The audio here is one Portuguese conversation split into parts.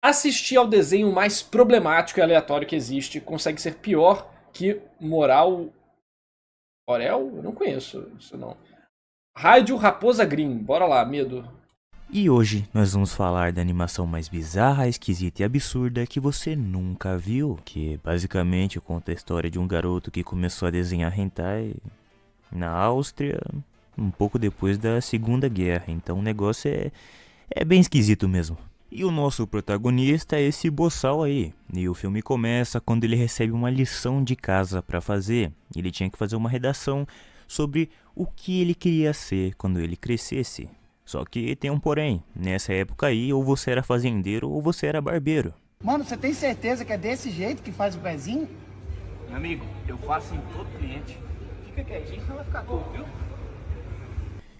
Assistir ao desenho mais problemático e aleatório que existe consegue ser pior que Moral... Orel? Eu não conheço isso não. Rádio Raposa Green. Bora lá, medo. E hoje nós vamos falar da animação mais bizarra, esquisita e absurda que você nunca viu, que basicamente conta a história de um garoto que começou a desenhar hentai na Áustria um pouco depois da Segunda Guerra, então o negócio é bem esquisito mesmo. E o nosso protagonista é esse boçal aí, e o filme começa quando ele recebe uma lição de casa para fazer. Ele tinha que fazer uma redação sobre o que ele queria ser quando ele crescesse. Só que tem um porém, nessa época aí ou você era fazendeiro ou você era barbeiro. Mano, você tem certeza que é desse jeito que faz o pezinho? Meu amigo, eu faço em todo cliente. Fica quietinho, senão vai ficar torto, viu?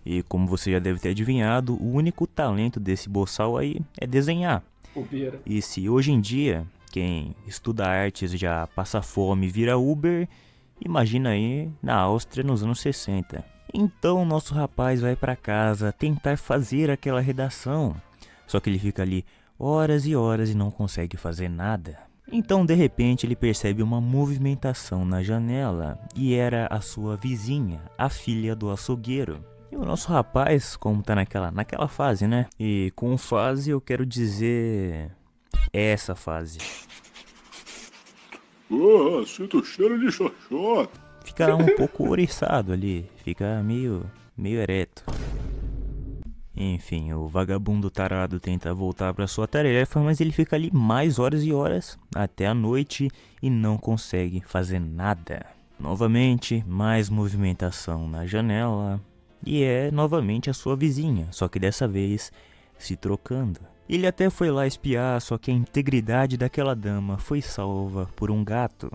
E como você já deve ter adivinhado, o único talento desse boçal aí é desenhar. Bobeira. E se hoje em dia quem estuda artes já passa fome e vira Uber, imagina aí na Áustria nos anos 60. Então nosso rapaz vai para casa tentar fazer aquela redação, só que ele fica ali horas e horas e não consegue fazer nada. Então de repente ele percebe uma movimentação na janela e era a sua vizinha, a filha do açougueiro. E o nosso rapaz, como tá naquela fase, né? E com fase eu quero dizer essa fase. Sinto cheiro de xoxota. Fica um pouco ouriçado ali, fica meio ereto. Enfim, o vagabundo tarado tenta voltar para sua tarefa, mas ele fica ali mais horas e horas, até a noite, e não consegue fazer nada. Novamente, mais movimentação na janela, e é novamente a sua vizinha, só que dessa vez se trocando. Ele até foi lá espiar, só que a integridade daquela dama foi salva por um gato.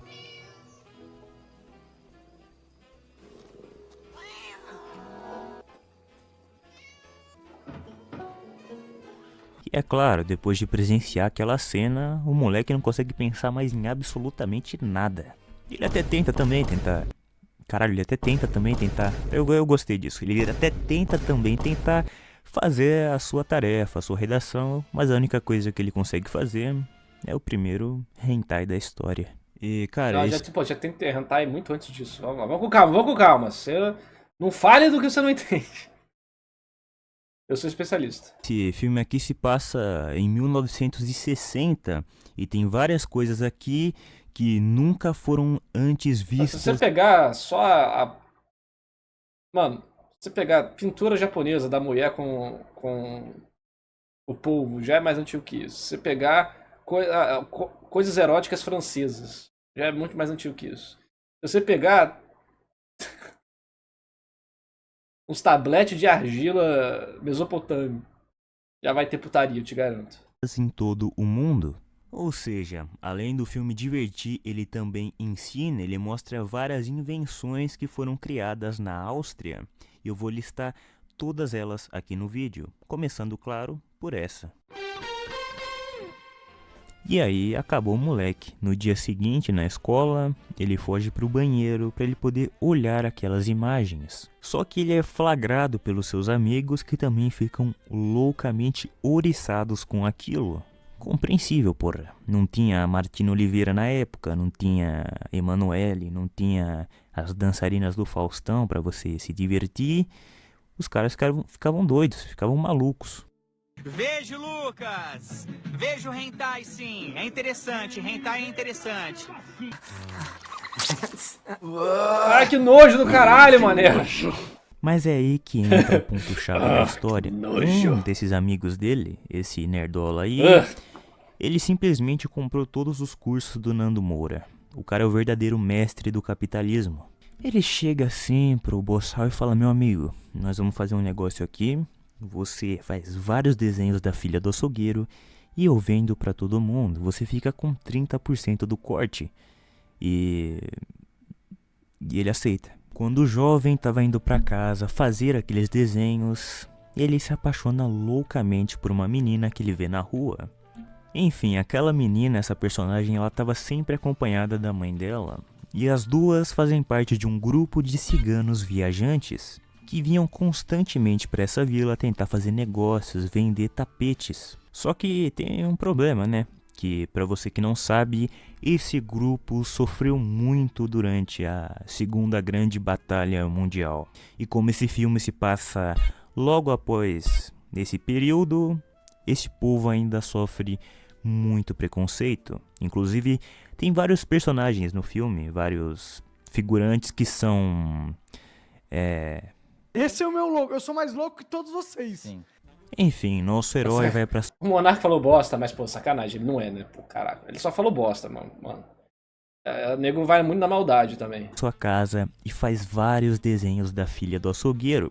E é claro, depois de presenciar aquela cena, o moleque não consegue pensar mais em absolutamente nada. Ele até tenta também tentar. Caralho, ele até tenta também tentar. Eu gostei disso. Ele até tenta também tentar fazer a sua tarefa, a sua redação, mas a única coisa que ele consegue fazer é o primeiro hentai da história. E, cara, Não, já tem que hentai muito antes disso. Vamos lá, vamos com calma, vamos com calma. Você não fale do que você não entende. Eu sou especialista. esse filme aqui se passa em 1960 e tem várias coisas aqui que nunca foram antes Se você vistas. pegar só Mano, se você pegar pintura japonesa da mulher com o polvo, já é mais antigo que isso. Se você pegar coisas eróticas francesas, já é muito mais antigo que isso. Se você pegar uns tabletes de argila mesopotâmico, já vai ter putaria, eu te garanto. Em todo o mundo. Ou seja, além do filme divertir, ele também ensina, ele mostra várias invenções que foram criadas na Áustria. E eu vou listar todas elas aqui no vídeo, começando, claro, por essa. E aí acabou o moleque. No dia seguinte, na escola, ele foge pro banheiro para ele poder olhar aquelas imagens. Só que ele é flagrado pelos seus amigos que também ficam loucamente ouriçados com aquilo. Compreensível, porra. Não tinha Martina Oliveira na época, não tinha Emanuele, não tinha as dançarinas do Faustão para você se divertir. Os caras ficavam doidos, ficavam malucos. Vejo, Lucas! Vejo hentai, sim. É interessante, hentai é interessante. Ah, que nojo do caralho, mané. Mas é aí que entra o ponto-chave da história. Um desses amigos dele, esse nerdola aí, ele simplesmente comprou todos os cursos do Nando Moura. O cara é o verdadeiro mestre do capitalismo. Ele chega assim pro boçal e fala: meu amigo, nós vamos fazer um negócio aqui. Você faz vários desenhos da filha do açougueiro e eu vendo pra todo mundo. Você fica com 30% do corte. E ele aceita. Quando o jovem estava indo para casa fazer aqueles desenhos, ele se apaixona loucamente por uma menina que ele vê na rua. Enfim, aquela menina, essa personagem, ela estava sempre acompanhada da mãe dela. E as duas fazem parte de um grupo de ciganos viajantes que vinham constantemente para essa vila tentar fazer negócios, vender tapetes. Só que tem um problema, né? Que, pra você que não sabe, esse grupo sofreu muito durante a Segunda Grande Batalha Mundial. E como esse filme se passa logo após esse período, esse povo ainda sofre muito preconceito. Inclusive, tem vários personagens no filme, vários figurantes que são... Esse é o meu louco, eu sou mais louco que todos vocês. Sim. Enfim, nosso herói vai pra O Monark falou bosta, mas, pô, sacanagem, ele não é, né? Pô, caraca, ele só falou bosta, mano. O nego vai muito na maldade também. sua casa e faz vários desenhos da filha do açougueiro.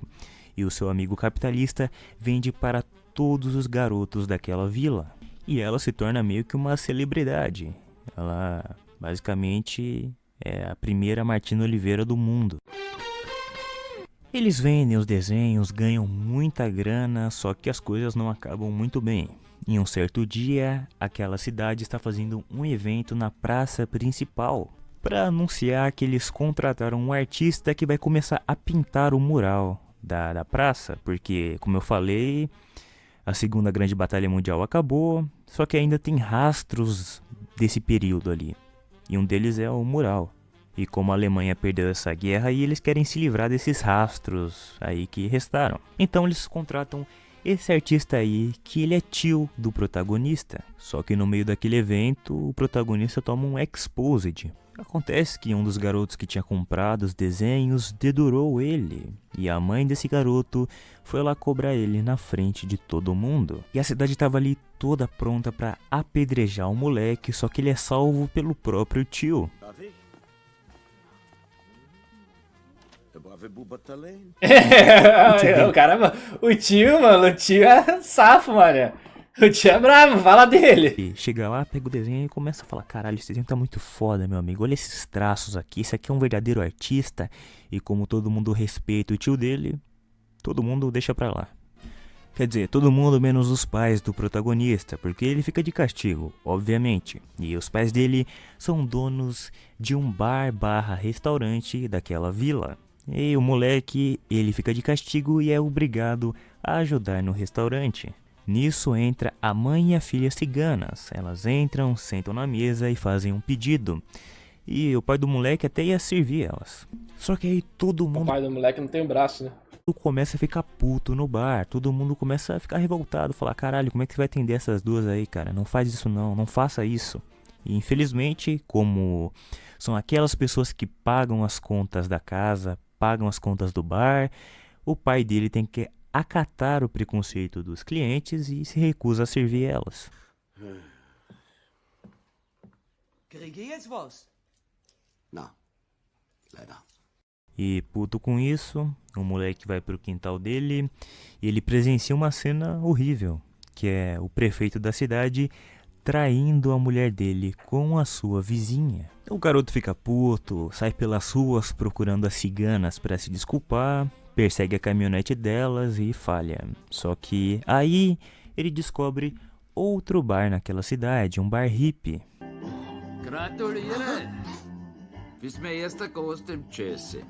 E o seu amigo capitalista vende para todos os garotos daquela vila. E ela se torna meio que uma celebridade. Ela, basicamente, é a primeira Martina Oliveira do mundo. Eles vendem os desenhos, ganham muita grana, só que as coisas não acabam muito bem. Em um certo dia, aquela cidade está fazendo um evento na praça principal para anunciar que eles contrataram um artista que vai começar a pintar o mural da praça, porque, como eu falei, a Segunda Grande Batalha Mundial acabou, só que ainda tem rastros desse período ali, e um deles é o mural. E como a Alemanha perdeu essa guerra, aí eles querem se livrar desses rastros aí que restaram. Então eles contratam esse artista aí, que ele é tio do protagonista. Só que no meio daquele evento, o protagonista toma um exposed. Acontece que um dos garotos que tinha comprado os desenhos dedurou ele. E a mãe desse garoto foi lá cobrar ele na frente de todo mundo. E a cidade estava ali toda pronta para apedrejar o moleque, só que ele é salvo pelo próprio tio. O tio, mano, o tio é safo, mano. O tio é bravo, fala dele. E chega lá, pega o desenho e começa a falar: caralho, esse desenho tá muito foda, meu amigo. Olha esses traços aqui, esse aqui é um verdadeiro artista. E como todo mundo respeita o tio dele, todo mundo deixa pra lá. Quer dizer, todo mundo menos os pais do protagonista, porque ele fica de castigo, obviamente. E os pais dele são donos de um bar/restaurante daquela vila. E o moleque, ele fica de castigo e é obrigado a ajudar no restaurante. Nisso entra a mãe e a filha ciganas. Elas entram, sentam na mesa e fazem um pedido. E o pai do moleque até ia servir elas. Só que aí todo mundo... O pai do moleque não tem um braço, né? Começa a ficar puto no bar. Todo mundo começa a ficar revoltado. Falar: caralho, como é que você vai atender essas duas aí, cara? Não faz isso não, não faça isso. E infelizmente, como são aquelas pessoas que pagam as contas da casa, pagam as contas do bar, o pai dele tem que acatar o preconceito dos clientes e se recusa a servir elas. Não, leider. E puto com isso, o moleque vai pro quintal dele e ele presencia uma cena horrível, que é o prefeito da cidade traindo a mulher dele com a sua vizinha. O garoto fica puto, sai pelas ruas procurando as ciganas para se desculpar, persegue a caminhonete delas e falha. Só que aí ele descobre outro bar naquela cidade, um bar hippie. Gratuliere! Bist mir erster Gast im Jesse.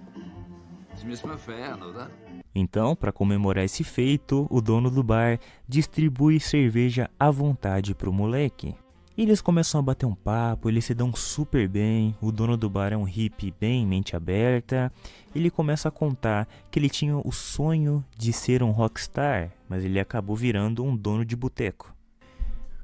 Das müssen wir feiern, oder? Então, para comemorar esse feito, o dono do bar distribui cerveja à vontade pro moleque. Eles começam a bater um papo, eles se dão super bem, o dono do bar é um hippie bem mente aberta. Ele começa a contar que ele tinha o sonho de ser um rockstar, mas ele acabou virando um dono de boteco.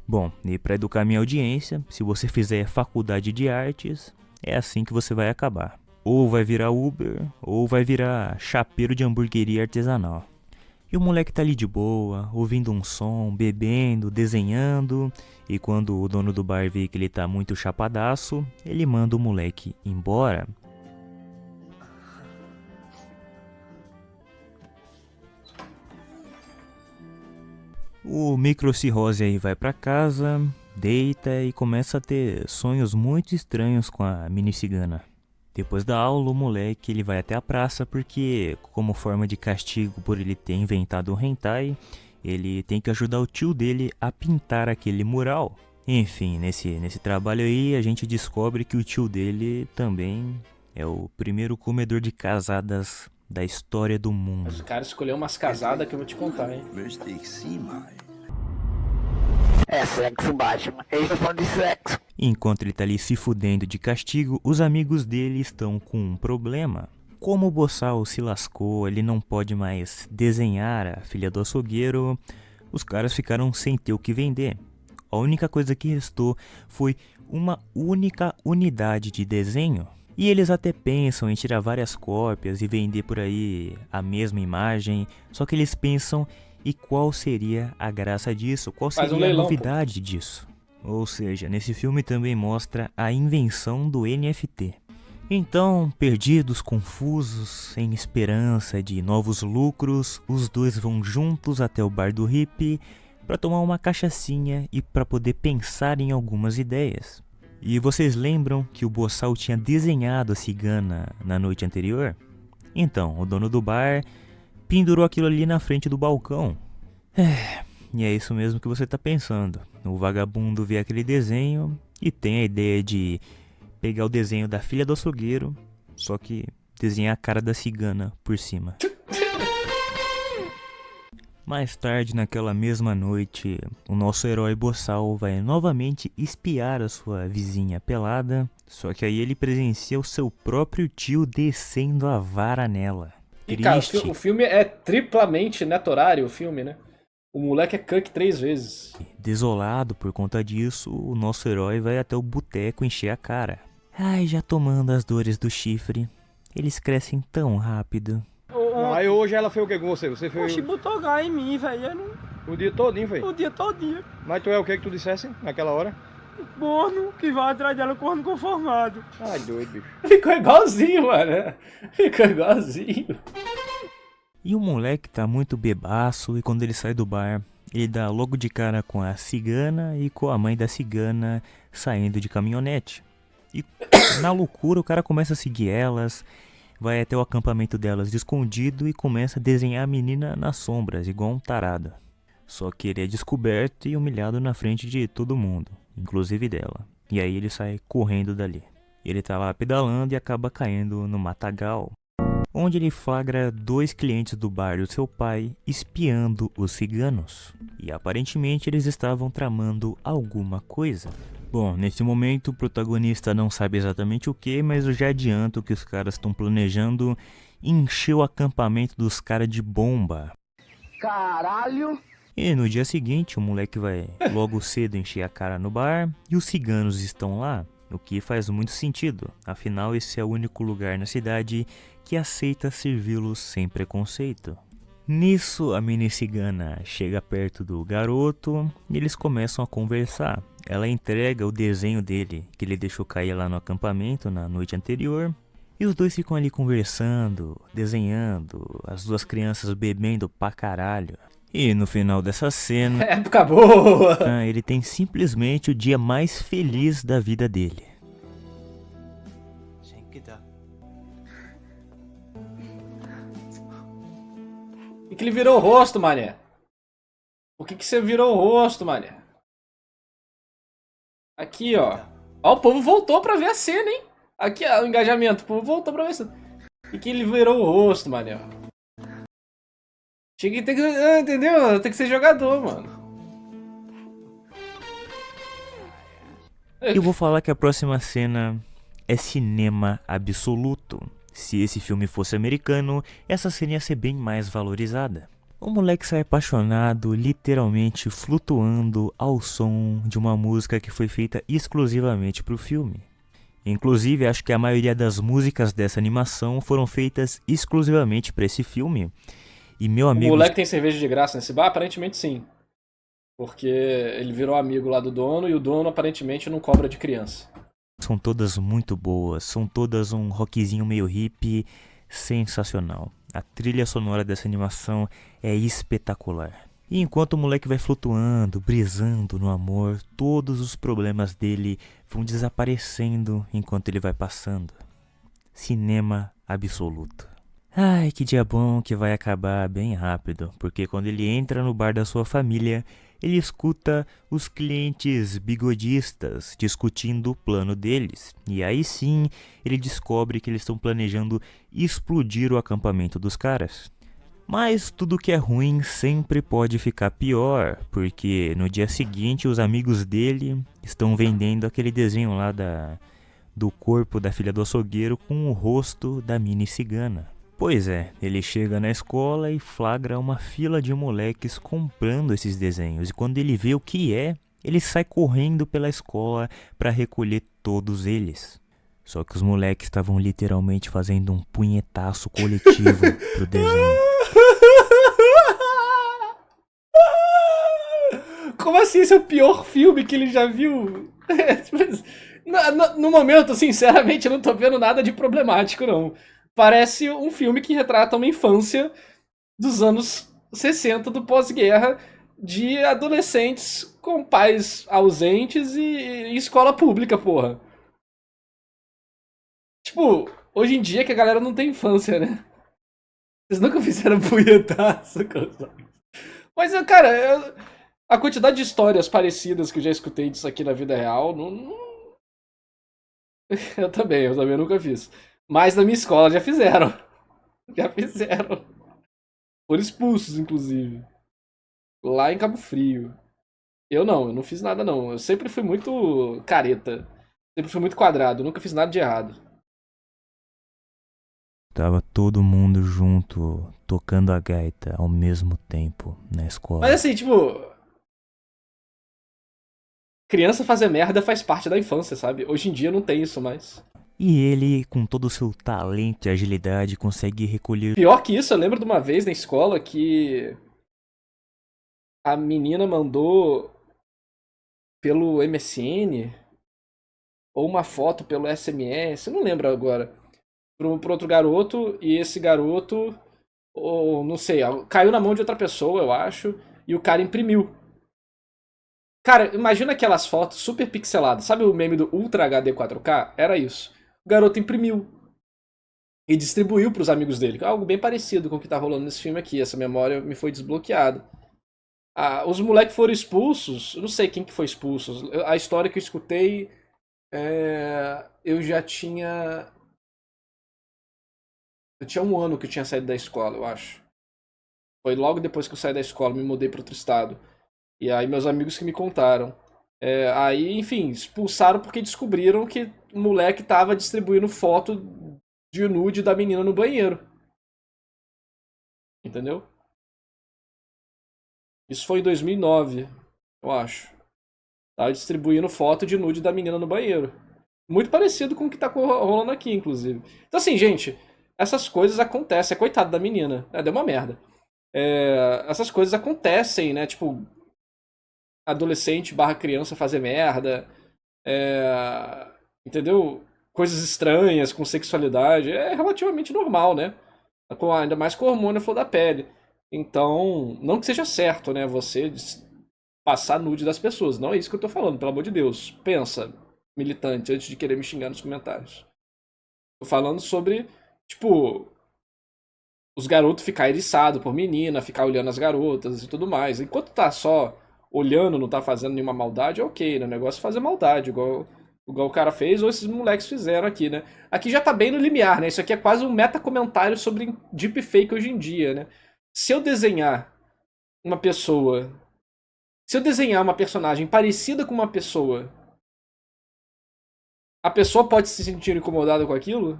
Bom, e para educar minha audiência, se você fizer faculdade de artes, é assim que você vai acabar. Ou vai virar Uber, ou vai virar chapeiro de hamburgueria artesanal. E o moleque tá ali de boa, ouvindo um som, bebendo, desenhando. E quando o dono do bar vê que ele tá muito chapadaço, ele manda o moleque embora. O microcirrose aí vai pra casa, deita e começa a ter sonhos muito estranhos com a mini cigana. Depois da aula, o moleque ele vai até a praça porque, como forma de castigo por ele ter inventado um hentai, ele tem que ajudar o tio dele a pintar aquele mural. Enfim, nesse trabalho aí a gente descobre que o tio dele também é o primeiro comedor de casadas da história do mundo. Mas o cara escolheu umas casadas que eu vou te contar, hein? É sexo, Batman. Eles não falam de sexo. Enquanto ele tá ali se fudendo de castigo, os amigos dele estão com um problema. Como o Boçal se lascou, ele não pode mais desenhar a filha do açougueiro, os caras ficaram sem ter o que vender. A única coisa que restou foi uma única unidade de desenho. E eles até pensam em tirar várias cópias e vender por aí a mesma imagem, só que eles pensam e qual seria a graça disso, qual seria a novidade disso. Ou seja, nesse filme também mostra a invenção do NFT. Então, perdidos, confusos, sem esperança de novos lucros, os dois vão juntos até o bar do hippie para tomar uma cachaçinha e para poder pensar em algumas ideias. E vocês lembram que o Boçal tinha desenhado a cigana na noite anterior? Então, o dono do bar pendurou aquilo ali na frente do balcão. E é isso mesmo que você tá pensando. O vagabundo vê aquele desenho e tem a ideia de pegar o desenho da filha do açougueiro, só que desenhar a cara da cigana por cima. Mais tarde, naquela mesma noite, o nosso herói Boçal vai novamente espiar a sua vizinha pelada, só que aí ele presencia o seu próprio tio descendo a vara nela. E cara, o filme é triplamente netorário, o filme, né? O moleque é cuck 3 vezes. Desolado por conta disso, o nosso herói vai até o boteco encher a cara. Ai, já tomando as dores do chifre. Eles crescem tão rápido. Aí hoje ela foi o que com você? Você foi... Oxi, botou gás em mim, velho. O dia todinho, velho? O dia todinho. Mas tu é o que tu dissesse naquela hora? Corno que vai atrás dela, corno conformado. Ai, doido, bicho. Ficou igualzinho, mano. Ficou igualzinho. E o moleque tá muito bebaço e quando ele sai do bar, ele dá logo de cara com a cigana e com a mãe da cigana saindo de caminhonete. E na loucura o cara começa a seguir elas, vai até o acampamento delas escondido e começa a desenhar a menina nas sombras, igual um tarado. Só que ele é descoberto e humilhado na frente de todo mundo, inclusive dela. E aí ele sai correndo dali. Ele tá lá pedalando e acaba caindo no matagal, onde ele flagra 2 clientes do bar do seu pai espiando os ciganos. E aparentemente eles estavam tramando alguma coisa. Bom, nesse momento o protagonista não sabe exatamente o que, mas eu já adianto que os caras estão planejando encher o acampamento dos caras de bomba. Caralho! E no dia seguinte o moleque vai logo cedo encher a cara no bar e os ciganos estão lá, o que faz muito sentido, afinal esse é o único lugar na cidade que aceita servi-los sem preconceito. Nisso, a mini cigana chega perto do garoto e eles começam a conversar. Ela entrega o desenho dele, que ele deixou cair lá no acampamento na noite anterior. E os dois ficam ali conversando, desenhando, as 2 crianças bebendo pra caralho. E no final dessa cena, época boa! Ele tem simplesmente o dia mais feliz da vida dele. E que ele virou o rosto, mané? Por que você virou o rosto, mané? Aqui, ó. Ó, o povo voltou pra ver a cena, hein? Aqui, ó, o engajamento. O povo voltou pra ver a cena. E que ele virou o rosto, mané. Tinha que ter que... entendeu? Tem que ser jogador, mano. Eu vou falar que a próxima cena é cinema absoluto. Se esse filme fosse americano, essa cena ia ser bem mais valorizada. O moleque sai apaixonado, literalmente flutuando ao som de uma música que foi feita exclusivamente para o filme. Inclusive, acho que a maioria das músicas dessa animação foram feitas exclusivamente para esse filme. E meu amigo... O moleque tem cerveja de graça nesse bar? Aparentemente sim. Porque ele virou amigo lá do dono e o dono aparentemente não cobra de criança. São todas muito boas, são todas um rockzinho meio hippie sensacional. A trilha sonora dessa animação é espetacular. E enquanto o moleque vai flutuando, brisando no amor, todos os problemas dele vão desaparecendo enquanto ele vai passando. Cinema absoluto. Ai, que dia bom que vai acabar bem rápido, porque quando ele entra no bar da sua família, ele escuta os clientes bigodistas discutindo o plano deles. E aí sim, ele descobre que eles estão planejando explodir o acampamento dos caras. Mas tudo que é ruim sempre pode ficar pior, porque no dia seguinte os amigos dele estão vendendo aquele desenho lá do corpo da filha do açougueiro com o rosto da mini cigana. Pois é, ele chega na escola e flagra uma fila de moleques comprando esses desenhos, e quando ele vê o que é, ele sai correndo pela escola para recolher todos eles. Só que os moleques estavam literalmente fazendo um punhetaço coletivo pro desenho. Como assim? Esse é o pior filme que ele já viu? No momento, sinceramente, eu não tô vendo nada de problemático, não. Parece um filme que retrata uma infância dos anos 60 do pós-guerra, de adolescentes com pais ausentes e escola pública, porra. Tipo, hoje em dia que a galera não tem infância, né? Vocês nunca fizeram punhetaço com os amigos. Mas, cara, a quantidade de histórias parecidas que eu já escutei disso aqui na vida real, Eu também nunca fiz. Mas na minha escola já fizeram. Já fizeram. Foram expulsos, inclusive. Lá em Cabo Frio. Eu não fiz nada não. Eu sempre fui muito careta. Sempre fui muito quadrado. Nunca fiz nada de errado. Tava todo mundo junto, tocando a gaita ao mesmo tempo na escola. Mas assim, tipo... Criança fazer merda faz parte da infância, sabe? Hoje em dia não tem isso mais. E ele, com todo o seu talento e agilidade, consegue recolher... Pior que isso, eu lembro de uma vez na escola que... A menina mandou pelo MSN ou uma foto pelo SMS, eu não lembro agora, pro outro garoto, e esse garoto, ou não sei, caiu na mão de outra pessoa, eu acho, e o cara imprimiu. Cara, imagina aquelas fotos super pixeladas, sabe o meme do Ultra HD 4K? Era isso. O garoto imprimiu e distribuiu pros amigos dele, algo bem parecido com o que tá rolando nesse filme aqui, essa memória me foi desbloqueada. Os moleques foram expulsos, eu não sei quem que foi expulso. A história que eu escutei, eu já tinha... Eu tinha 1 ano que eu tinha saído da escola, eu acho. Foi logo depois que eu saí da escola, me mudei para outro estado. E aí meus amigos que me contaram. Aí, enfim, expulsaram porque descobriram que o moleque tava distribuindo foto de nude da menina no banheiro. Entendeu? Isso foi em 2009, eu acho. Tava distribuindo foto de nude da menina no banheiro. Muito parecido com o que tá rolando aqui, inclusive. Então assim, gente, essas coisas acontecem. Coitado da menina. Deu uma merda. Essas coisas acontecem, né? Tipo, adolescente / criança fazer merda. Entendeu? Coisas estranhas com sexualidade. É relativamente normal, né? Ainda mais com o hormônio flor da pele. Então, não que seja certo, né, você passar nude das pessoas. Não é isso que eu tô falando, pelo amor de Deus. Pensa, militante, antes de querer me xingar nos comentários. Tô falando sobre, tipo, os garotos ficar eriçados por menina, ficar olhando as garotas e tudo mais. Enquanto tá só olhando, não tá fazendo nenhuma maldade, é ok, né? O negócio é fazer maldade, igual o cara fez, ou esses moleques fizeram aqui, né? Aqui já tá bem no limiar, né? Isso aqui é quase um meta-comentário sobre deepfake hoje em dia, né? Se eu desenhar uma pessoa... Se eu desenhar uma personagem parecida com uma pessoa, a pessoa pode se sentir incomodada com aquilo?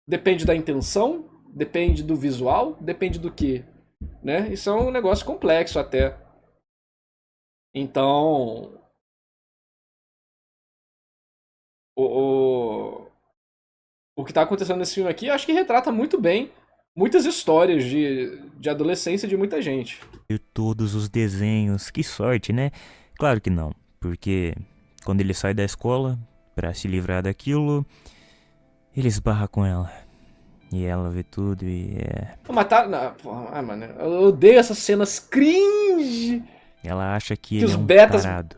Depende da intenção? Depende do visual? Depende do quê? Né? Isso é um negócio complexo até. Então... O que tá acontecendo nesse filme aqui, eu acho que retrata muito bem muitas histórias de adolescência de muita gente. Todos os desenhos, que sorte, né? Claro que não, porque quando ele sai da escola pra se livrar daquilo, ele esbarra com ela. E ela vê tudo e Matar... mano, eu odeio essas cenas cringe. Ela acha que ele ele é um betas, tarado.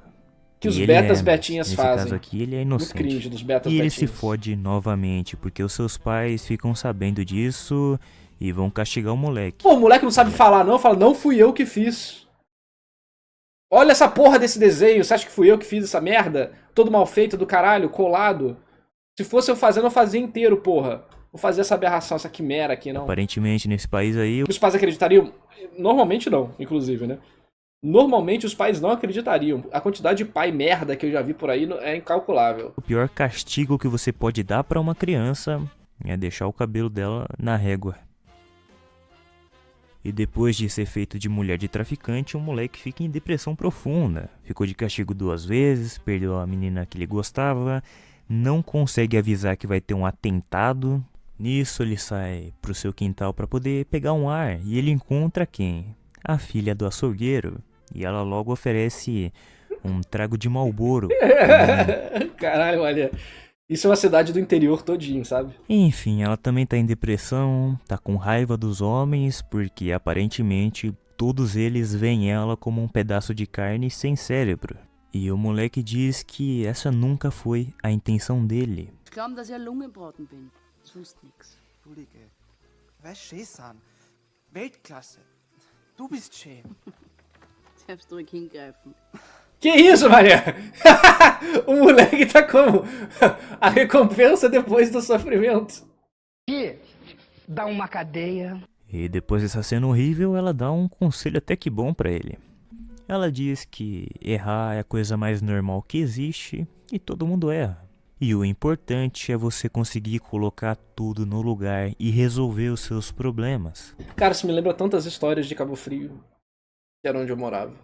que os betas betinhas nesse fazem. Caso aqui, ele é inocente. Muito cringe dos betas e ele betinhas. se fode novamente, porque os seus pais ficam sabendo disso e vão castigar o moleque. Pô, o moleque não sabe falar não, fala, não fui eu que fiz. Olha essa porra desse desenho, você acha que fui eu que fiz essa merda? Todo mal feito do caralho, colado. Se fosse eu fazendo, eu fazia inteiro, porra. vou fazer essa aberração, essa quimera aqui, não. Aparentemente, nesse país aí, Os pais acreditariam? Normalmente não, inclusive, né? Normalmente os pais não acreditariam. A quantidade de pai merda que eu já vi por aí é incalculável. o pior castigo que você pode dar pra uma criança é deixar o cabelo dela na régua. E depois de ser feito de mulher de traficante, o moleque fica em depressão profunda. Ficou de castigo 2 vezes, perdeu a menina que ele gostava, não consegue avisar que vai ter um atentado. Nisso ele sai pro seu quintal para poder pegar um ar e ele encontra quem? A filha do açougueiro. E ela logo oferece um trago de Marlboro. Caralho, olha. Isso é uma cidade do interior todinho, sabe? Enfim, ela também tá em depressão, tá com raiva dos homens, porque aparentemente todos eles veem ela como um pedaço de carne sem cérebro. E o moleque diz que essa nunca foi a intenção dele. Ich glaube, dass ich Lungenbraten bin. Sonst nix. Entschuldige. Was Schäßan? Weltklasse. Du bist schön. Selbst ruhig hingreifen. Que isso, Maria? O moleque tá como? A recompensa depois do sofrimento. Que dá uma cadeia. E depois dessa cena horrível, ela dá um conselho até que bom pra ele. Ela diz que errar é a coisa mais normal que existe e todo mundo erra. E o importante é você conseguir colocar tudo no lugar e resolver os seus problemas. Cara, isso me lembra tantas histórias de Cabo Frio, que era onde eu morava.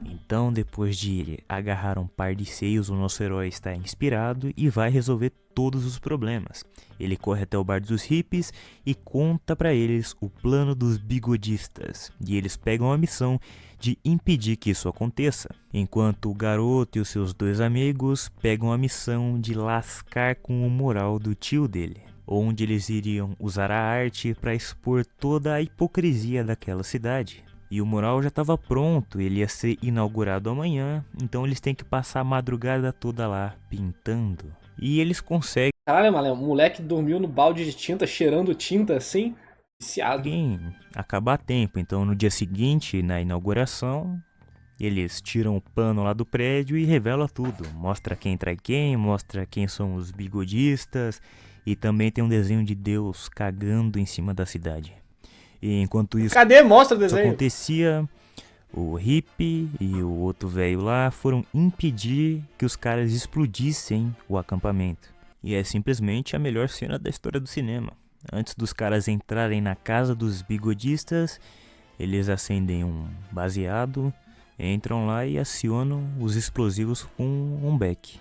Então, depois de agarrar um par de seios, o nosso herói está inspirado e vai resolver todos os problemas. Ele corre até o bar dos hippies e conta pra eles o plano dos bigodistas. E eles pegam a missão de impedir que isso aconteça. Enquanto o garoto e os seus 2 amigos pegam a missão de lascar com o moral do tio dele. Onde eles iriam usar a arte para expor toda a hipocrisia daquela cidade. E o mural já estava pronto, ele ia ser inaugurado amanhã, então eles têm que passar a madrugada toda lá, pintando. E eles conseguem Caralho, mano, o moleque dormiu no balde de tinta, cheirando tinta assim, viciado. acabar a tempo. Então no dia seguinte, na inauguração, eles tiram o pano lá do prédio e revelam tudo. Mostra quem trai quem, mostra quem são os bigodistas, e também tem um desenho de Deus cagando em cima da cidade. E enquanto isso, Cadê? Mostra o desenho. acontecia, o hippie e o outro velho lá foram impedir que os caras explodissem o acampamento. E é simplesmente a melhor cena da história do cinema. Antes dos caras entrarem na casa dos bigodistas, eles acendem um baseado, entram lá e acionam os explosivos com um beck.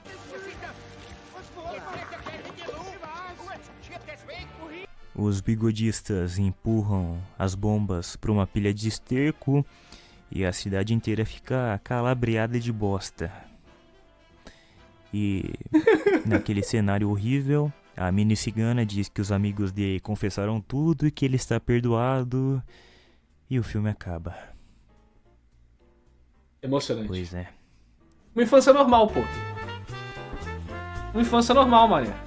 Os bigodistas empurram as bombas para uma pilha de esterco e a cidade inteira fica calabreada de bosta. E naquele cenário horrível, a mini cigana diz que os amigos dele confessaram tudo e que ele está perdoado. E o filme acaba. Emocionante. Pois é. Uma infância normal, pô. Uma infância normal, Maria.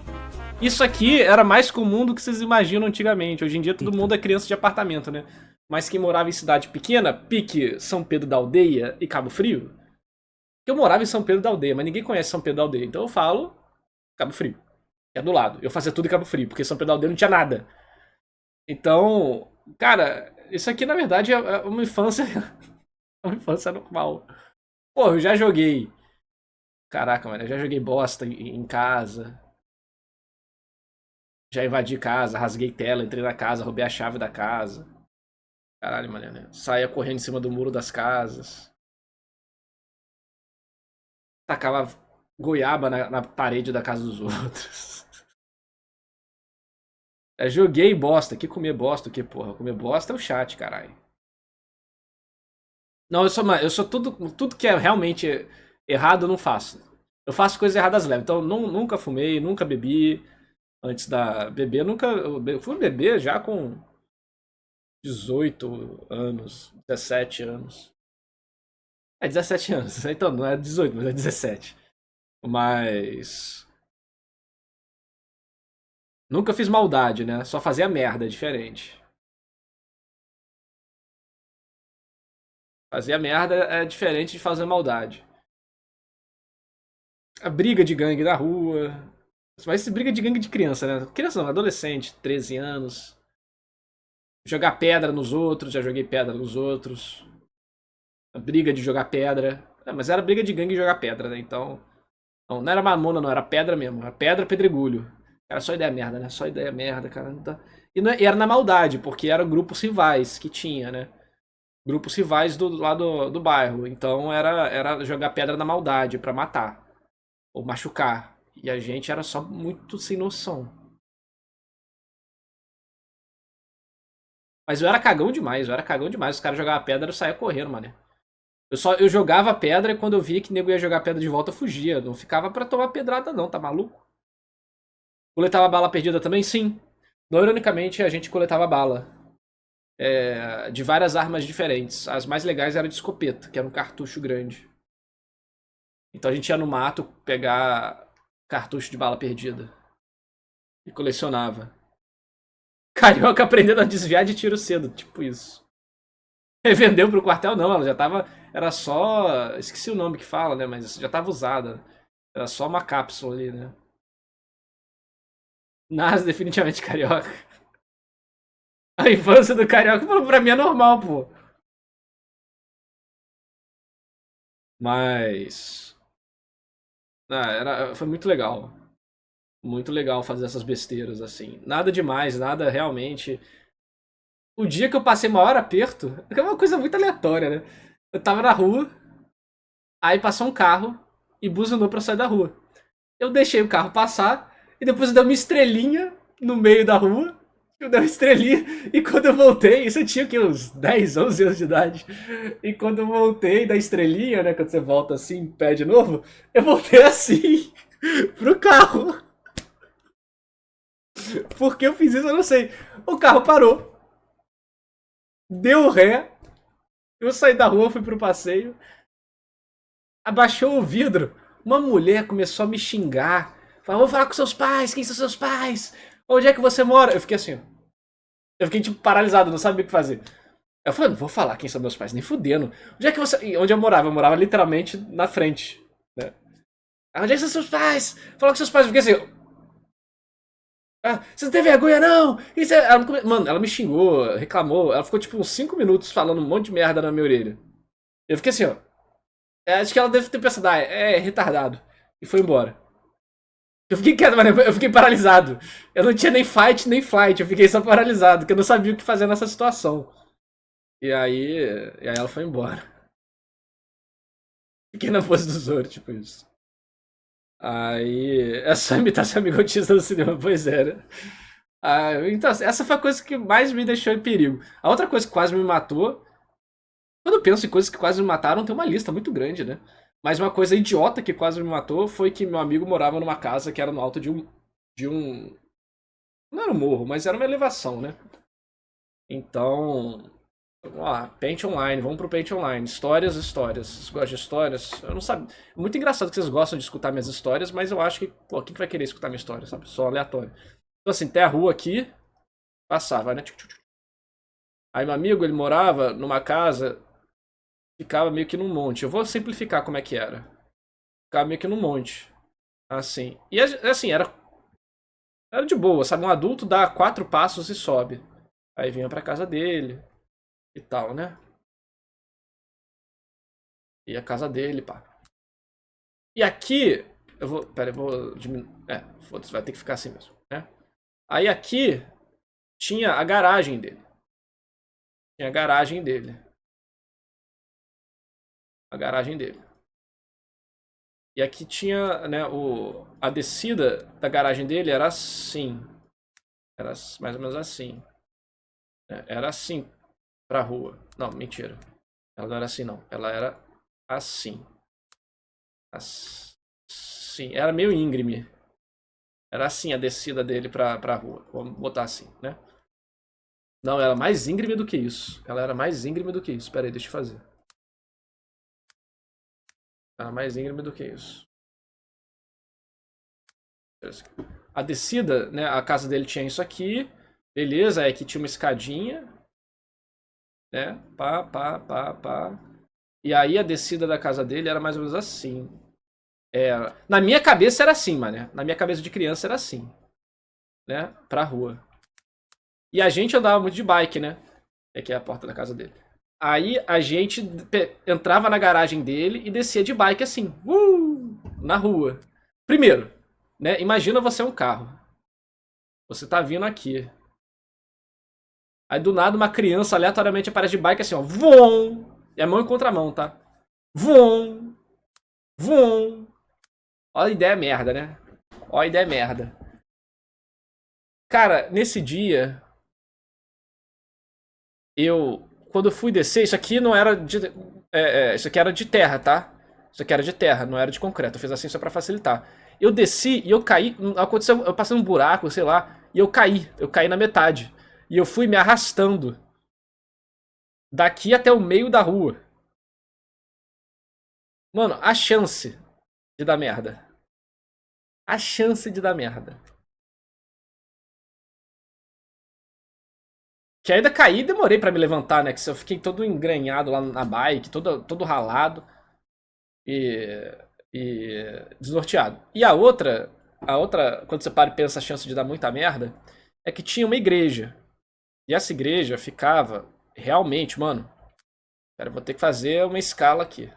Isso aqui era mais comum do que vocês imaginam antigamente. Hoje em dia todo mundo é criança de apartamento, né? Mas quem morava em cidade pequena, pique São Pedro da Aldeia e Cabo Frio. Eu morava em São Pedro da Aldeia, mas ninguém conhece São Pedro da Aldeia. Então eu falo Cabo Frio, que é do lado. Eu fazia tudo em Cabo Frio, porque São Pedro da Aldeia não tinha nada. Então, cara, isso aqui na verdade é uma infância... uma infância normal. Pô, eu já joguei... Caraca, mano, eu já joguei bosta em casa... Já invadi casa, rasguei tela, entrei na casa, roubei a chave da casa. Caralho, mano. Saía correndo em cima do muro das casas. Tacava goiaba na parede da casa dos outros. Joguei bosta. Que comer bosta? O que, porra? Comer bosta é o chat, caralho. Não, eu sou tudo que é realmente errado, eu não faço. Eu faço coisas erradas leves. Então, nunca fumei, nunca bebi. Antes da bebê, eu fui beber já com 18 anos, 17 anos. É 17 anos, então não é 18, mas é 17. Mas... nunca fiz maldade, né? Só fazia merda, é diferente. Fazer merda é diferente de fazer maldade. A briga de gangue na rua. Mas briga de gangue de criança, né? Criança não, adolescente, 13 anos. Jogar pedra nos outros, já joguei pedra nos outros. A briga de jogar pedra. Mas era briga de gangue de jogar pedra, né? Então. Não era mamona, não, era pedra mesmo. Era pedra, pedregulho. Era só ideia merda, né? Só ideia merda, cara. E era na maldade, porque eram grupos rivais que tinha, né? Grupos rivais lá do bairro. Então era jogar pedra na maldade pra matar. Ou machucar. E a gente era só muito sem noção. Mas eu era cagão demais, Os caras jogavam pedra e eu saía correndo, mano. Eu jogava pedra e quando eu via que o nego ia jogar pedra de volta, eu fugia. Não ficava pra tomar pedrada, não, tá maluco? Coletava bala perdida também? Sim. Não ironicamente, a gente coletava bala. De várias armas diferentes. As mais legais eram de escopeta, que era um cartucho grande. Então a gente ia no mato pegar cartucho de bala perdida. E colecionava. Carioca aprendendo a desviar de tiro cedo, tipo isso. Revendeu pro quartel, não, ela já tava. Era só. Esqueci o nome que fala, né? Mas já tava usada. Era só uma cápsula ali, né? Nas definitivamente carioca. A infância do carioca pra mim é normal, pô. Mas. Foi muito legal. Muito legal fazer essas besteiras, assim. Nada demais, nada realmente. O dia que eu passei maior aperto, é uma coisa muito aleatória, né? Eu tava na rua, aí passou um carro e buzinou pra eu sair da rua. Eu deixei o carro passar e depois eu dei uma estrelinha no meio da rua. Eu dei uma estrelinha e quando eu voltei, isso eu tinha aqui uns 10, 11 anos de idade. E quando eu voltei da estrelinha, né? Quando você volta assim, em pé de novo, eu voltei assim pro carro. Por que eu fiz isso, eu não sei. O carro parou. Deu ré. Eu saí da rua, fui pro passeio. Abaixou o vidro. Uma mulher começou a me xingar. Falou, vou falar com seus pais. Quem são seus pais? Onde é que você mora? Eu fiquei assim, ó. Eu fiquei tipo paralisado, não sabia o que fazer. Eu falei, não vou falar quem são meus pais, nem fudendo. Onde é que você... Onde eu morava? Eu morava literalmente na frente, né? Onde é que são seus pais? Fala com seus pais. Eu fiquei assim... você não tem vergonha, não? Isso é... Mano, ela me xingou, reclamou. Ela ficou tipo uns 5 minutos falando um monte de merda na minha orelha. Eu fiquei assim, ó. Acho que ela deve ter pensado, é retardado. E foi embora. Eu fiquei quieto, mano. Eu fiquei paralisado. Eu não tinha nem fight, nem flight. Eu fiquei só paralisado, porque eu não sabia o que fazer nessa situação. E aí ela foi embora. Fiquei na pose do Zoro, tipo isso. Aí... É só imitar seu amigo autista no cinema, pois era. Então, essa foi a coisa que mais me deixou em perigo. A outra coisa que quase me matou... Quando eu penso em coisas que quase me mataram, tem uma lista muito grande, né? Mas uma coisa idiota que quase me matou foi que meu amigo morava numa casa que era no alto de um... Não era um morro, mas era uma elevação, né? Então... Paint Online, vamos pro Paint Online. Histórias. Vocês gostam de histórias? Eu não sabia. É muito engraçado que vocês gostam de escutar minhas histórias, mas eu acho que, pô, quem que vai querer escutar minha história, sabe? Só aleatório. Então assim, tem a rua aqui, passava, né? Aí meu amigo, ele morava numa casa, ficava meio que num monte. Eu vou simplificar como é que era. Ficava meio que num monte. Assim. E assim, era de boa, sabe? Um adulto dá 4 passos e sobe. Aí vinha pra casa dele. E tal, né? E a casa dele, pá. E aqui, eu vou diminuir. Foda-se, vai ter que ficar assim mesmo, né? Aí aqui tinha a garagem dele. A garagem dele. E aqui tinha, né, a descida da garagem dele era assim. Era mais ou menos assim. Era assim. Pra rua. Não, mentira. Ela não era assim, não. Ela era assim. Assim. Era meio íngreme. Era assim a descida dele pra rua. Vamos botar assim, né? Não, ela era mais íngreme do que isso. Pera aí, deixa eu fazer. Ela era mais íngreme do que isso. A descida, né? A casa dele tinha isso aqui. Beleza, aqui tinha uma escadinha. Né? Pá. E aí a descida da casa dele era mais ou menos assim. Na minha cabeça era assim, mano. Na minha cabeça de criança era assim. Né? Pra rua. E a gente andava muito de bike, né? Aqui é a porta da casa dele. Aí a gente entrava na garagem dele e descia de bike assim. Na rua. Primeiro, né? Imagina você é um carro. Você tá vindo aqui. Aí do nada uma criança aleatoriamente aparece de bike assim, ó. Vom! É mão em contramão, tá? Vom! Vom! Olha a ideia merda, né? Olha a ideia merda. Cara, nesse dia... Quando eu fui descer, isso aqui não era de... isso aqui era de terra, tá? Isso aqui era de terra, não era de concreto. Eu fiz assim só pra facilitar. Eu desci e eu caí... Aconteceu, eu passei um buraco, sei lá, e eu caí. Eu caí na metade. E eu fui me arrastando daqui até o meio da rua. Mano, a chance de dar merda. A chance de dar merda. Que ainda caí e demorei pra me levantar, né? Que eu fiquei todo engranhado lá na bike, todo ralado e desnorteado. E a outra, quando você para e pensa a chance de dar muita merda, é que tinha uma igreja. E essa igreja ficava realmente, mano. Cara, eu vou ter que fazer uma escala aqui.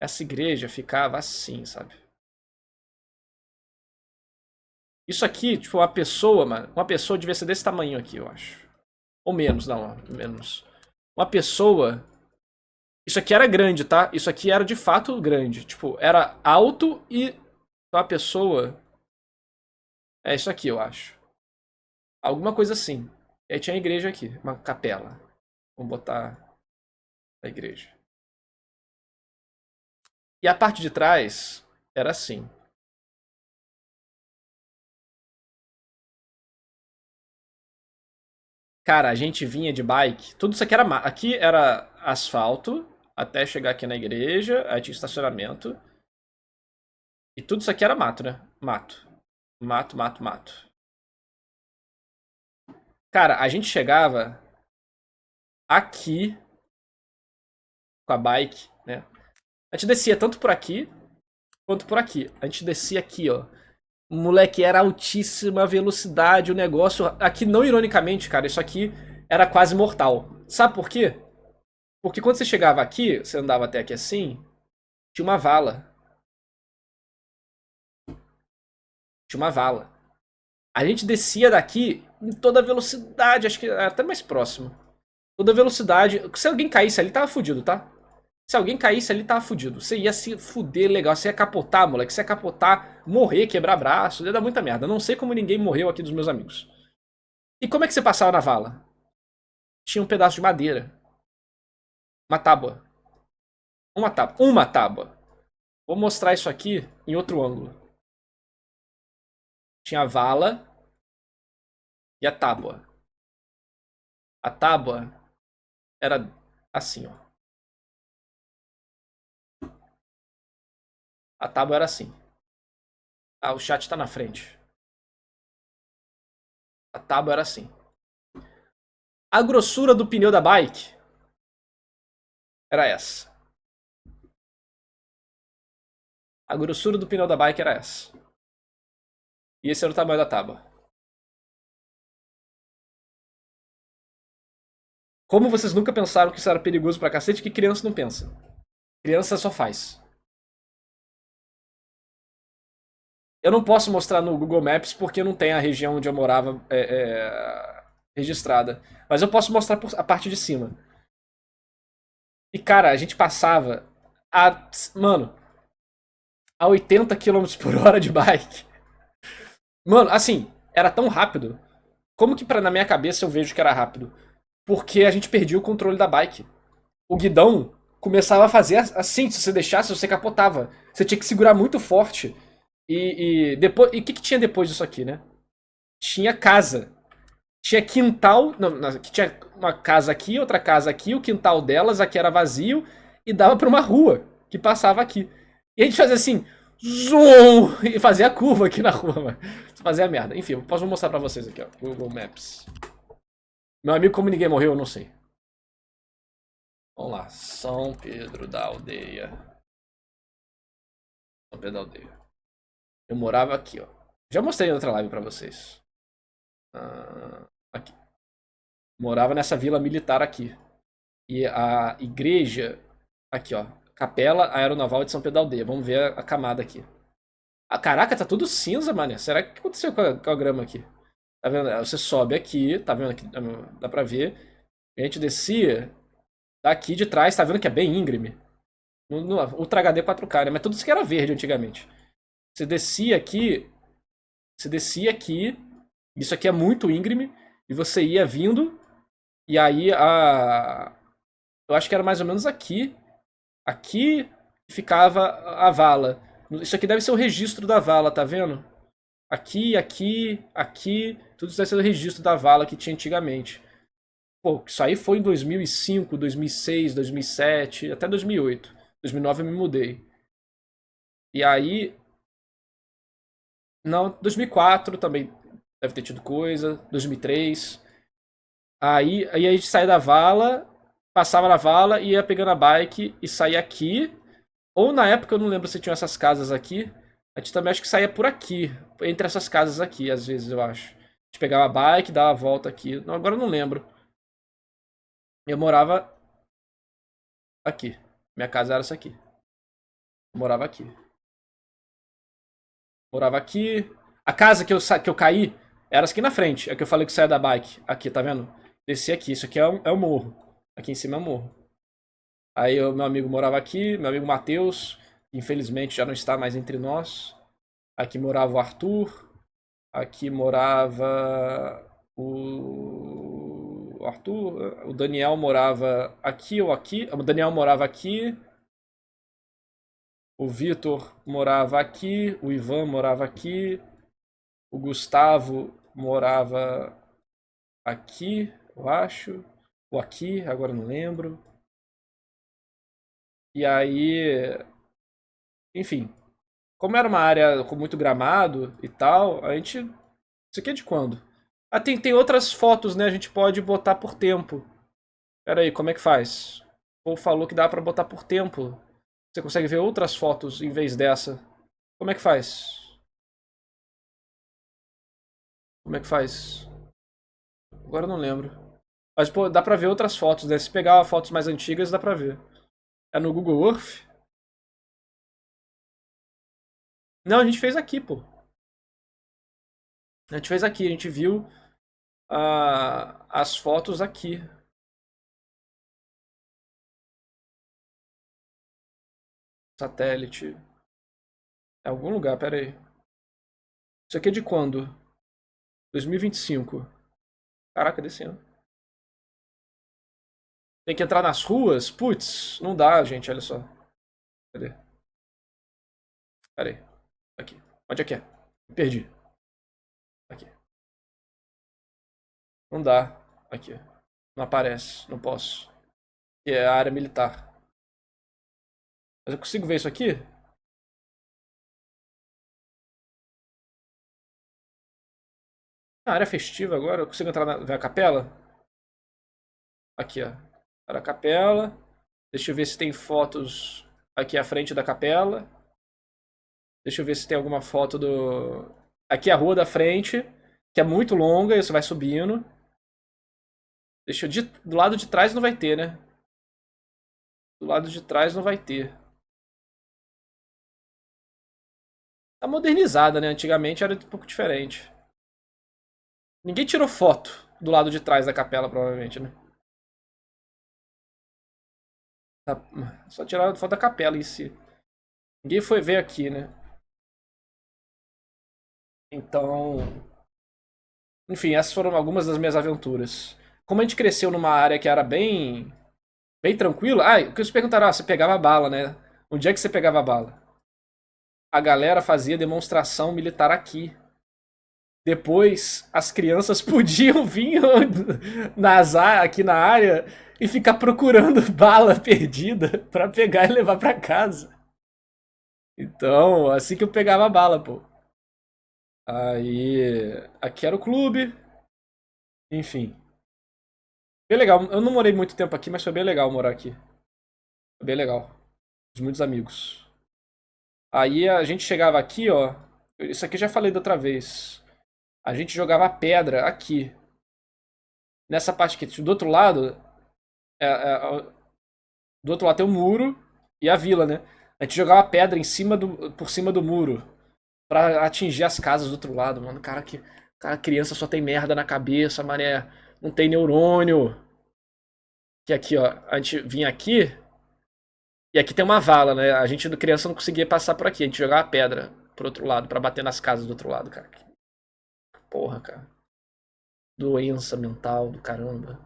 Essa igreja ficava assim, sabe? Isso aqui, tipo, uma pessoa, mano. Uma pessoa devia ser desse tamanho aqui, eu acho. Ou menos, não, menos. Uma pessoa... Isso aqui era grande, tá? Isso aqui era de fato grande. Tipo, era alto e... Uma pessoa... É isso aqui, eu acho. Alguma coisa assim. E aí tinha a igreja aqui, uma capela. Vamos botar a igreja. E a parte de trás era assim. Cara, a gente vinha de bike. Tudo isso aqui era... Aqui era asfalto, até chegar aqui na igreja. Aí tinha estacionamento. E tudo isso aqui era mato, né? Mato. Mato, mato, mato. Cara, a gente chegava aqui com a bike, né? A gente descia tanto por aqui quanto por aqui. A gente descia aqui, ó. O moleque era altíssima velocidade, o negócio... Aqui, não ironicamente, cara, isso aqui era quase mortal. Sabe por quê? Porque quando você chegava aqui, você andava até aqui assim, tinha uma vala. Tinha uma vala. A gente descia daqui em toda velocidade, acho que era até mais próximo. Toda velocidade. Se alguém caísse ali, tava fudido, tá? Se alguém caísse ali, tava fudido. Você ia se fuder legal. Você ia capotar, moleque. Você ia capotar, morrer, quebrar braço. Ia dar muita merda. Não sei como ninguém morreu aqui dos meus amigos. E como é que você passava na vala? Tinha um pedaço de madeira. Uma tábua. Uma tábua. Uma tábua. Vou mostrar isso aqui em outro ângulo. Tinha a vala e a tábua. A tábua era assim, ó. A tábua era assim. Ah, o chat tá na frente. A tábua era assim. A grossura do pneu da bike era essa. A grossura do pneu da bike era essa. E esse era o tamanho da tábua. Como vocês nunca pensaram que isso era perigoso pra cacete, que criança não pensa. Criança só faz. Eu não posso mostrar no Google Maps porque não tem a região onde eu morava registrada. Mas eu posso mostrar a parte de cima. E cara, a gente passava mano, a 80 km por hora de bike. Mano, assim, era tão rápido. Como que na minha cabeça eu vejo que era rápido? Porque a gente perdia o controle da bike. O guidão começava a fazer assim, se você deixasse, você capotava. Você tinha que segurar muito forte. Depois, e o que tinha depois disso aqui, né? Tinha casa. Tinha quintal. Não, tinha uma casa aqui, outra casa aqui. O quintal delas aqui era vazio. E dava pra uma rua que passava aqui. E a gente fazia assim. Zoom! E fazia a curva aqui na rua, mano. Fazia merda. Enfim, eu posso mostrar pra vocês aqui, ó. Google Maps. Meu amigo, como ninguém morreu, eu não sei. Vamos lá. São Pedro da Aldeia. São Pedro da Aldeia. Eu morava aqui, ó. Já mostrei em outra live pra vocês. Aqui. Morava nessa vila militar aqui. E a igreja... Aqui, ó. Capela Aeronaval de São Pedro da Aldeia. Vamos ver a camada aqui. Caraca, tá tudo cinza, mané. Será que aconteceu com a grama aqui? Tá vendo? Você sobe aqui, tá vendo aqui? Dá pra ver. A gente descia daqui de trás, tá vendo que é bem íngreme. No Ultra HD 4K, né? Mas tudo isso que era verde antigamente. Você descia aqui. Isso aqui é muito íngreme. E você ia vindo. E aí eu acho que era mais ou menos aqui. Aqui ficava a vala. Isso aqui deve ser o registro da vala, tá vendo? Aqui, aqui, aqui. Tudo isso deve ser o registro da vala que tinha antigamente. Pô, isso aí foi em 2005, 2006, 2007, até 2008. 2009 eu me mudei. E aí... Não, 2004 também deve ter tido coisa. 2003. Aí a gente saía da vala, passava na vala, ia pegando a bike e saía aqui. Ou na época, eu não lembro se tinha essas casas aqui. A gente também acho que saía por aqui. Entre essas casas aqui, às vezes, eu acho. A gente pegava a bike, dava a volta aqui. Não, agora eu não lembro. Eu morava aqui. Minha casa era essa aqui. Eu morava aqui. Morava aqui. A casa que eu caí era essa aqui na frente. É que eu falei que saía da bike. Aqui, tá vendo? Desci aqui. Isso aqui é o morro. Aqui em cima é o morro. Aí meu amigo morava aqui, meu amigo Matheus, infelizmente já não está mais entre nós. Aqui morava o Arthur, aqui morava o Arthur, o Daniel morava aqui ou aqui, o Daniel morava aqui, o Vitor morava aqui, o Ivan morava aqui, o Gustavo morava aqui, eu acho, ou aqui, agora não lembro. E aí, enfim, como era uma área com muito gramado e tal, a gente... Isso aqui é de quando? Tem outras fotos, né? A gente pode botar por tempo. Pera aí, como é que faz? Ou falou que dá pra botar por tempo. Você consegue ver outras fotos em vez dessa. Como é que faz? Como é que faz? Agora eu não lembro. Mas, pô, dá pra ver outras fotos, né? Se pegar fotos mais antigas, dá pra ver. É no Google Earth? Não, a gente fez aqui, pô. A gente fez aqui, a gente viu as fotos aqui. Satélite. É algum lugar, pera aí. Isso aqui é de quando? 2025. Caraca, descendo. Tem que entrar nas ruas? Putz, não dá, gente, olha só. Cadê? Pera aí. Aqui. Onde é que é? Me perdi. Aqui. Não dá. Aqui. Não aparece. Não posso. Aqui é a área militar. Mas eu consigo ver isso aqui? A área festiva agora. Eu consigo entrar ver a capela? Aqui, ó. Para a capela. Deixa eu ver se tem fotos aqui à frente da capela. Deixa eu ver se tem alguma foto do... Aqui é a rua da frente, que é muito longa, e você vai subindo. Deixa eu... Do lado de trás não vai ter, né? Do lado de trás não vai ter. Tá modernizada, né? Antigamente era um pouco diferente. Ninguém tirou foto do lado de trás da capela, provavelmente, né? Só tiraram foto da capela em si. Ninguém foi ver aqui, né? Então... Enfim, essas foram algumas das minhas aventuras. Como a gente cresceu numa área que era bem tranquila... o que vocês perguntaram, você pegava bala, né? Onde é que você pegava bala? A galera fazia demonstração militar aqui. Depois, as crianças podiam vir aqui na área e ficar procurando bala perdida pra pegar e levar pra casa. Então, assim que eu pegava a bala, pô. Aí, aqui era o clube. Enfim. Bem legal. Eu não morei muito tempo aqui, mas foi bem legal morar aqui. Foi bem legal. Fiz muitos amigos. Aí a gente chegava aqui, ó. Isso aqui eu já falei da outra vez. A gente jogava pedra aqui. Nessa parte aqui. Do outro lado. Do outro lado tem o muro e a vila, né? A gente jogava pedra por cima do muro. Pra atingir as casas do outro lado, mano. Cara, criança só tem merda na cabeça, mané. Não tem neurônio. Que aqui, ó. A gente vinha aqui. E aqui tem uma vala, né? A gente, criança, não conseguia passar por aqui. A gente jogava pedra pro outro lado, pra bater nas casas do outro lado, cara. Porra, cara. Doença mental do caramba.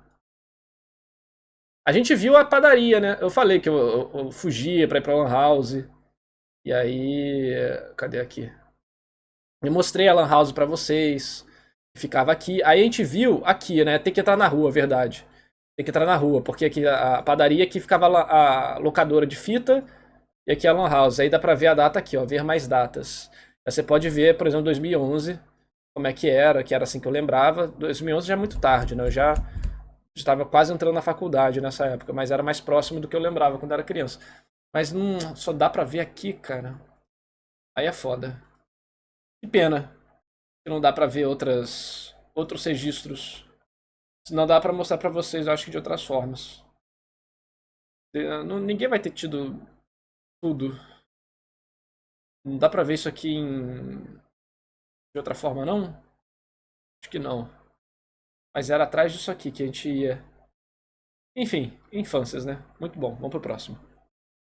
A gente viu a padaria, né? Eu falei que eu fugia pra ir pra Lan House. E aí... Cadê aqui? Eu mostrei a Lan House pra vocês. Ficava aqui. Aí a gente viu aqui, né? Tem que entrar na rua, verdade. Tem que entrar na rua, porque aqui a padaria aqui ficava a locadora de fita e aqui a Lan House. Aí dá pra ver a data aqui, ó, ver mais datas. Aí você pode ver, por exemplo, 2011, como é que era assim que eu lembrava. 2011 já é muito tarde, né? Eu já estava quase entrando na faculdade nessa época, mas era mais próximo do que eu lembrava quando era criança. Mas só dá pra ver aqui, cara. Aí é foda. Que pena que não dá pra ver outros registros. Não dá pra mostrar pra vocês, eu acho que de outras formas. Ninguém vai ter tido tudo. Não dá pra ver isso aqui de outra forma, não? Acho que não. Mas era atrás disso aqui que a gente ia. Enfim, infâncias, né? Muito bom. Vamos pro próximo.